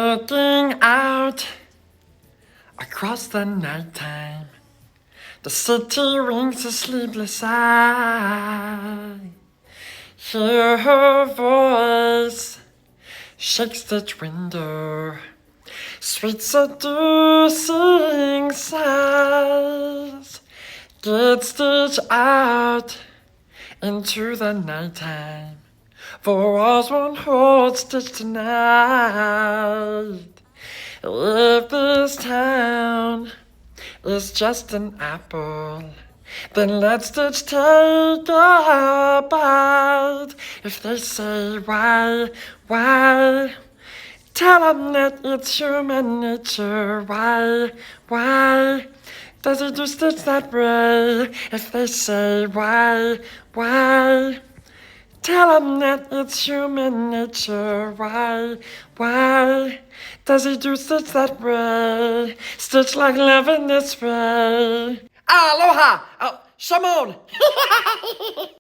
Looking out across the nighttime, the city rings a sleepless eye. Hear her voice shakes the window, sweet seducing sighs. Get stitched out into the nighttime, for walls won't hold Stitch tonight. If this town is just an apple, then let Stitch take a bite. If they say why, tell them that it's human nature. Why does he do Stitch that way? If they say why, tell them that it's human nature. Why does he do Stitch that way? Stitch like love in this way. Aloha! Oh, Shimon!